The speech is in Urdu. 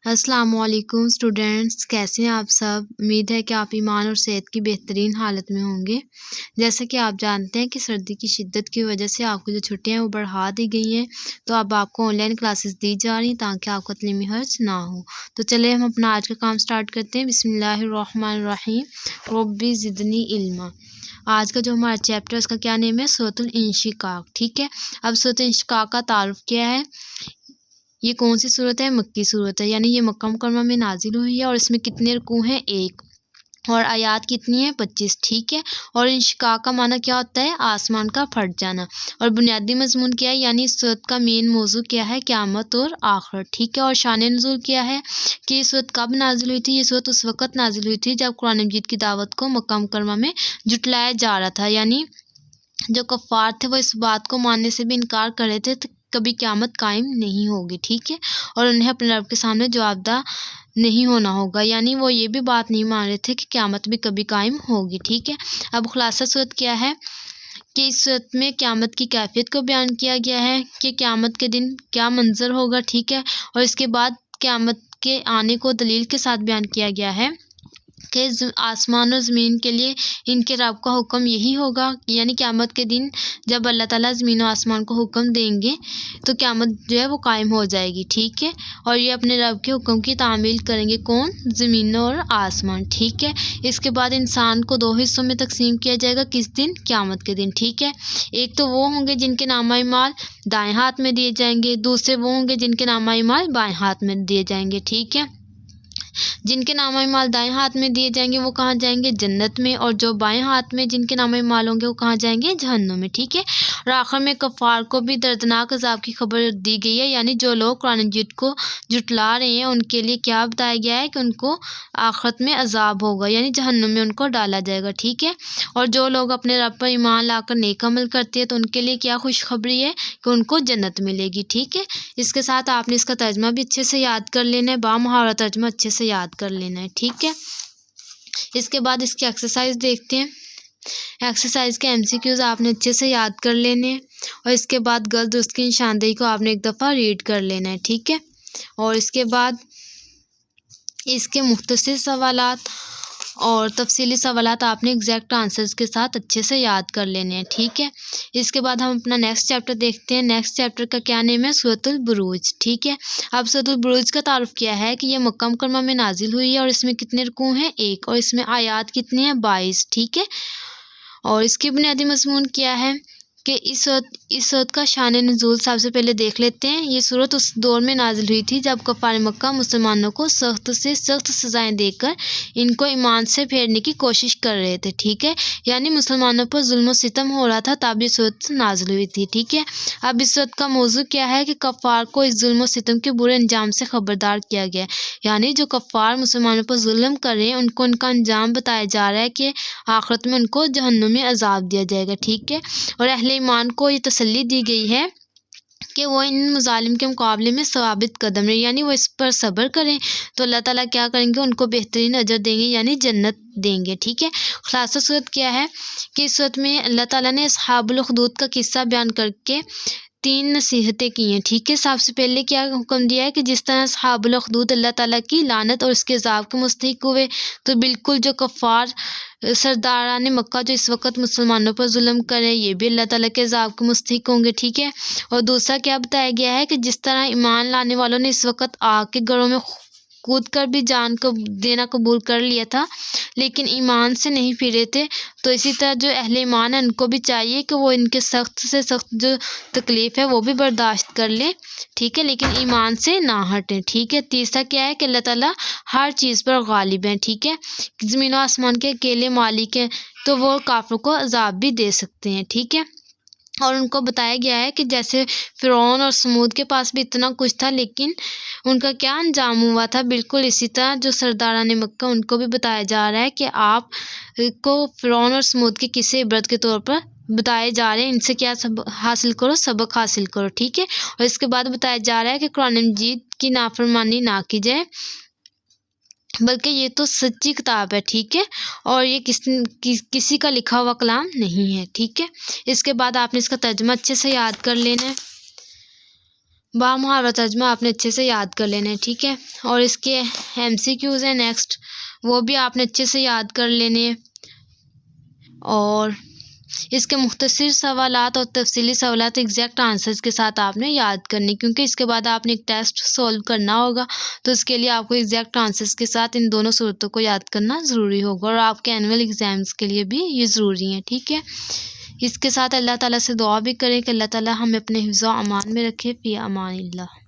السلام علیکم اسٹوڈینٹس، کیسے ہیں آپ سب؟ امید ہے کہ آپ ایمان اور صحت کی بہترین حالت میں ہوں گے۔ جیسا کہ آپ جانتے ہیں کہ سردی کی شدت کی وجہ سے آپ کو جو چھٹیاں ہیں وہ بڑھا دی گئی ہیں، تو اب آپ کو آن لائن کلاسز دی جا رہی ہیں تاکہ آپ کو تعلیمی حرج نہ ہو۔ تو چلے ہم اپنا آج کا کام سٹارٹ کرتے ہیں۔ بسم اللہ الرحمن الرحیم، ربی زدنی علما۔ آج کا جو ہمارا چیپٹر ہے اس کا کیا نیم ہے؟ سورۃ الانشقاق، ٹھیک ہے۔ اب سورۃ الانشقاق کا تعارف کیا ہے؟ یہ کون سی صورت ہے؟ مکی صورت ہے، یعنی یہ مکہ مکرمہ میں نازل ہوئی ہے اور اس میں کتنے رکوع ہیں؟ 1، اور آیات کتنی ہیں؟ 25، ٹھیک ہے۔ اور انشقاق کا معنی کیا ہوتا ہے؟ آسمان کا پھٹ جانا۔ اور بنیادی مضمون کیا ہے؟ یعنی اس صورت کا مین موضوع کیا ہے؟ قیامت اور آخرت، ٹھیک ہے۔ اور شان نزول کیا ہے کہ یہ صورت کب نازل ہوئی تھی؟ یہ صورت اس وقت نازل ہوئی تھی جب قرآن مجید کی دعوت کو مکہ مکرمہ میں جھٹلایا جا رہا تھا، یعنی جو کفار تھے وہ اس بات کو ماننے سے بھی انکار کر رہے تھے کہ کبھی قیامت قائم نہیں ہوگی، ٹھیک ہے، اور انہیں اپنے رب کے سامنے جواب دہ نہیں ہونا ہوگا، یعنی وہ یہ بھی بات نہیں مان رہے تھے کہ قیامت بھی کبھی قائم ہوگی، ٹھیک ہے۔ اب خلاصہ صورت کیا ہے کہ اس صورت میں قیامت کی کیفیت کو بیان کیا گیا ہے کہ قیامت کے دن کیا منظر ہوگا، ٹھیک ہے، اور اس کے بعد قیامت کے آنے کو دلیل کے ساتھ بیان کیا گیا ہے کہ آسمان و زمین کے لیے ان کے رب کا حکم یہی ہوگا، یعنی قیامت کے دن جب اللہ تعالیٰ زمین و آسمان کو حکم دیں گے تو قیامت جو ہے وہ قائم ہو جائے گی، ٹھیک ہے، اور یہ اپنے رب کے حکم کی تعمیل کریں گے، کون؟ زمین اور آسمان، ٹھیک ہے۔ اس کے بعد انسان کو 2 حصوں میں تقسیم کیا جائے گا، کس دن؟ قیامت کے دن، ٹھیک ہے۔ ایک تو وہ ہوں گے جن کے نامہ اعمال دائیں ہاتھ میں دیے جائیں گے، دوسرے وہ ہوں گے جن کے نامہ اعمال بائیں ہاتھ میں دیے جائیں گے، ٹھیک ہے۔ جن کے نامہ اعمال دائیں ہاتھ میں دیے جائیں گے وہ کہاں جائیں گے؟ جنت میں، اور جو بائیں ہاتھ میں جن کے نامہ اعمال ہوں گے وہ کہاں جائیں گے؟ جہنم میں، ٹھیک ہے۔ اور آخر میں کفار کو بھی دردناک عذاب کی خبر دی گئی ہے، یعنی جو لوگ قرآن مجید کو جھٹلا رہے ہیں ان کے لیے کیا بتایا گیا ہے کہ ان کو آخرت میں عذاب ہوگا، یعنی جہنم میں ان کو ڈالا جائے گا، ٹھیک ہے۔ اور جو لوگ اپنے رب پر ایمان لا کر نیک عمل کرتے ہیں تو ان کے لیے کیا خوشخبری ہے کہ ان کو جنت ملے گی، ٹھیک ہے۔ اس کے ساتھ آپ نے اس کا ترجمہ بھی اچھے سے یاد کر لینا ہے، بامحاورہ ترجمہ اچھے سے یاد کر لینا ہے، ٹھیک ہے۔ اس کے بعد اس کی ایکسرسائز دیکھتے ہیں۔ ایکسرسائز کے MCQs آپ نے اچھے سے یاد کر لینے ہیں، اور اس کے بعد غلط درست کی نشاندہی کو آپ نے ایک دفعہ ریڈ کر لینا ہے، ٹھیک ہے۔ اور اس کے بعد اس کے مختصر سوالات اور تفصیلی سوالات آپ نے ایگزیکٹ آنسرز کے ساتھ اچھے سے یاد کر لینے ہیں، ٹھیک ہے۔ اس کے بعد ہم اپنا نیکسٹ چیپٹر دیکھتے ہیں۔ نیکسٹ چیپٹر کا کیا نیم ہے؟ سورۃ البروج، ٹھیک ہے۔ اب سورۃ البروج کا تعارف کیا ہے کہ یہ مکہ مکرمہ میں نازل ہوئی ہے اور اس میں کتنے رکوع ہیں؟ 1، اور اس میں آیات کتنی ہیں؟ 22، ٹھیک ہے۔ اور اس کی بنیادی مضمون کیا ہے کہ اس صورت کا شان نزول سب سے پہلے دیکھ لیتے ہیں۔ یہ صورت اس دور میں نازل ہوئی تھی جب کفار مکہ مسلمانوں کو سخت سے سخت سزائیں دے کر ان کو ایمان سے پھیرنے کی کوشش کر رہے تھے، ٹھیک ہے، یعنی مسلمانوں پر ظلم و ستم ہو رہا تھا، تب یہ صورت نازل ہوئی تھی، ٹھیک ہے۔ اب اس صورت کا موضوع کیا ہے کہ کفار کو اس ظلم و ستم کے برے انجام سے خبردار کیا گیا ہے، یعنی جو کفار مسلمانوں پر ظلم کر رہے ہیں ان کو ان کا انجام بتایا جا رہا ہے کہ آخرت میں ان کو جہنم میں عذاب دیا جائے گا، ٹھیک ہے۔ اور اہل ایمان کو یہ تسلی دی گئی ہے کہ وہ ان مظالم کے مقابلے میں ثابت قدم رہے، یعنی وہ اس پر صبر کریں تو اللہ تعالیٰ کیا کریں گے؟ ان کو بہترین اجر دیں گے، یعنی جنت دیں گے، ٹھیک ہے۔ خلاصہ صورت کیا ہے کہ اس صورت میں اللہ تعالیٰ نے اصحاب الاخدود کا قصہ بیان کر کے 3 نصیحتیں کی ہیں، ٹھیک ہے۔ سب سے پہلے کیا حکم دیا ہے کہ جس طرح اصحاب الاخدود اللہ تعالیٰ کی لعنت اور اس کے عذاب کے مستحق ہوئے، تو بالکل جو کفار سرداران مکہ جو اس وقت مسلمانوں پر ظلم کرے یہ بھی اللہ تعالیٰ کے عذاب کے مستحق ہوں گے، ٹھیک ہے۔ اور دوسرا کیا بتایا گیا ہے کہ جس طرح ایمان لانے والوں نے اس وقت آگ کے گڑھوں میں کود کر بھی جان کو دینا قبول کر لیا تھا لیکن ایمان سے نہیں پھرے تھے، تو اسی طرح جو اہل ایمان ہیں ان کو بھی چاہیے کہ وہ ان کے سخت سے سخت جو تکلیف ہے وہ بھی برداشت کر لیں، ٹھیک ہے، لیکن ایمان سے نہ ہٹیں، ٹھیک ہے۔ تیسرا کیا ہے کہ اللہ تعالیٰ ہر چیز پر غالب ہیں، ٹھیک ہے، زمین و آسمان کے اکیلے مالک ہیں تو وہ کافروں کو عذاب بھی دے سکتے ہیں، ٹھیک ہے۔ اور ان کو بتایا گیا ہے کہ جیسے فرعون اور سمود کے پاس بھی اتنا کچھ تھا لیکن ان کا کیا انجام ہوا تھا، بالکل اسی طرح جو سرداران مکہ ان کو بھی بتایا جا رہا ہے کہ آپ کو فرعون اور سمود کے قصے عبرت کے طور پر بتائے جا رہے ہیں، ان سے کیا حاصل کرو، سبق حاصل کرو، ٹھیک ہے۔ اور اس کے بعد بتایا جا رہا ہے کہ قرآن مجید کی نافرمانی نہ کی جائے بلکہ یہ تو سچی کتاب ہے، ٹھیک ہے، اور یہ کسی کا لکھا ہوا کلام نہیں ہے، ٹھیک ہے۔ اس کے بعد آپ نے اس کا ترجمہ اچھے سے یاد کر لینا ہے۔ بامحاورہ ترجمہ آپ نے اچھے سے یاد کر لینا ہے، ٹھیک ہے۔ اور اس کے MCQs ہیں نیکسٹ، وہ بھی آپ نے اچھے سے یاد کر لینے ہیں، اور اس کے مختصر سوالات اور تفصیلی سوالات ایگزیکٹ آنسرز کے ساتھ آپ نے یاد کرنی، کیونکہ اس کے بعد آپ نے ایک ٹیسٹ سولو کرنا ہوگا، تو اس کے لیے آپ کو ایگزیکٹ آنسرز کے ساتھ ان دونوں صورتوں کو یاد کرنا ضروری ہوگا، اور آپ کے اینول ایگزامز کے لیے بھی یہ ضروری ہیں، ٹھیک ہے۔ اس کے ساتھ اللہ تعالیٰ سے دعا بھی کریں کہ اللہ تعالیٰ ہمیں اپنے حفظ و امان میں رکھے۔ فی امان اللہ۔